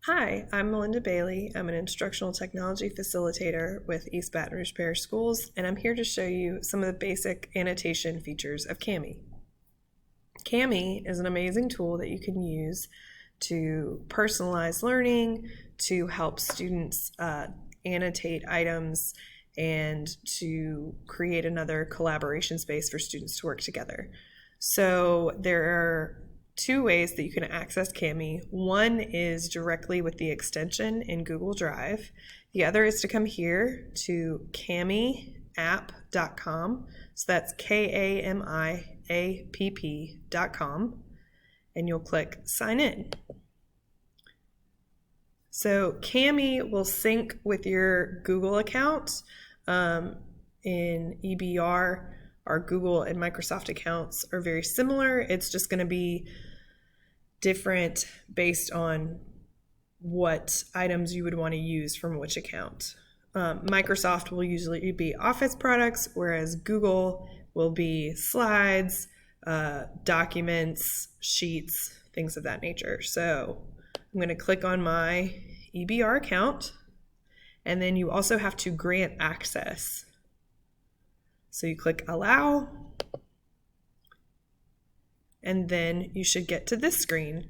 Hi, I'm Melinda Bailey. I'm an instructional technology facilitator with East Baton Rouge Parish Schools, and I'm here to show you some of the basic annotation features of Kami. Kami is an amazing tool that you can use to personalize learning, to help students annotate items, and to create another collaboration space for students to work together. So there are two ways that you can access Kami. One is directly with the extension in Google Drive. The other is to come here to kamiapp.com. So that's KAMIAPP.com, and you'll click sign in. So Kami will sync with your Google account. In EBR, our Google and Microsoft accounts are very similar. It's just going to be different based on what items you would want to use from which account. Microsoft will usually be Office products, whereas Google will be slides, documents, sheets, things of that nature. So I'm going to click on my EBR account, and then you also have to grant access. So you click allow, and then you should get to this screen.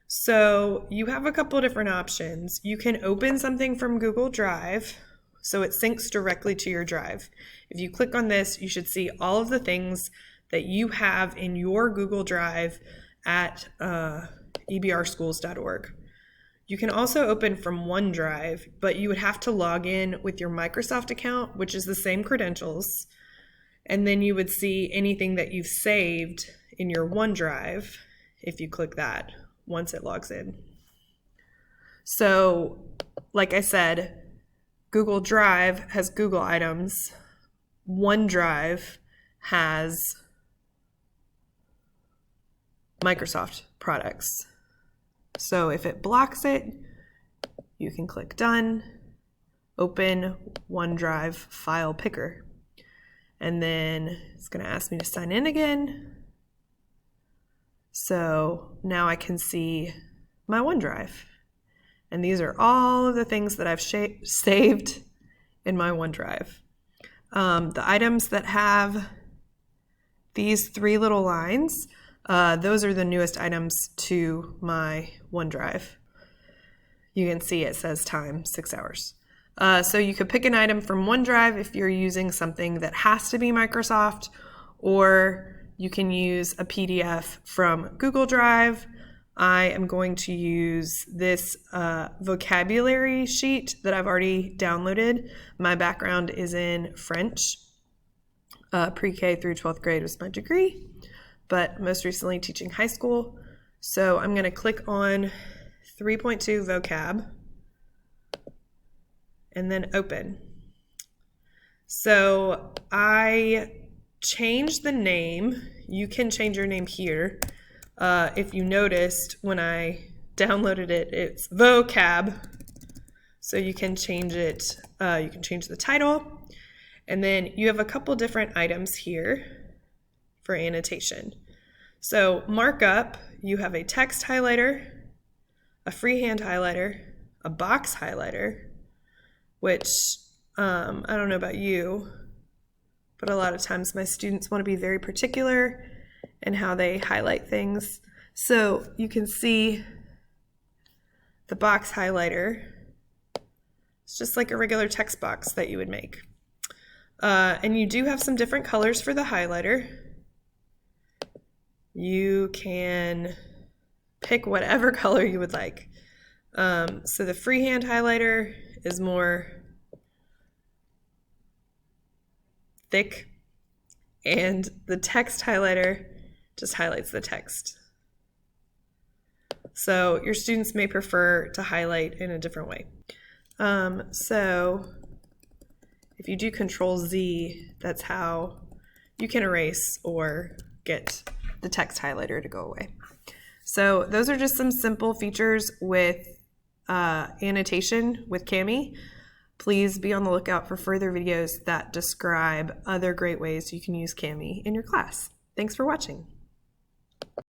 So you have a couple different options. You can open something from Google Drive, so it syncs directly to your drive. If you click on this, you should see all of the things that you have in your Google Drive at ebrschools.org. You can also open from OneDrive, but you would have to log in with your Microsoft account, which is the same credentials, and then you would see anything that you've saved in your OneDrive if you click that once it logs in. So, like I said, Google Drive has Google items. OneDrive has Microsoft products. So if it blocks it, you can click done, open OneDrive file picker, and then it's going to ask me to sign in again. So now I can see my OneDrive, and these are all of the things that I've saved in my OneDrive. The items that have these three little lines, those are the newest items to my OneDrive. You can see it says time, 6 hours. So you could pick an item from OneDrive if you're using something that has to be Microsoft, or you can use a PDF from Google Drive. I am going to use this vocabulary sheet that I've already downloaded. My background is in French. Pre-K through 12th grade was my degree, but most recently teaching high school. So I'm going to click on 3.2 vocab and then open. So I changed the name. You can change your name here. If you noticed when I downloaded it, it's vocab. So you can change it. You can change the title. And then you have a couple different items here for annotation. So markup, you have a text highlighter, a freehand highlighter, a box highlighter, which I don't know about you, but a lot of times my students want to be very particular in how they highlight things. So you can see the box highlighter. It's just like a regular text box that you would make. And you do have some different colors for the highlighter. You can pick whatever color you would like. So the freehand highlighter is more thick, and the text highlighter just highlights the text. So your students may prefer to highlight in a different way. So if you do Control Z, that's how you can erase or get the text highlighter to go away. So those are just some simple features with annotation with Kami. Please be on the lookout for further videos that describe other great ways you can use Kami in your class. Thanks for watching.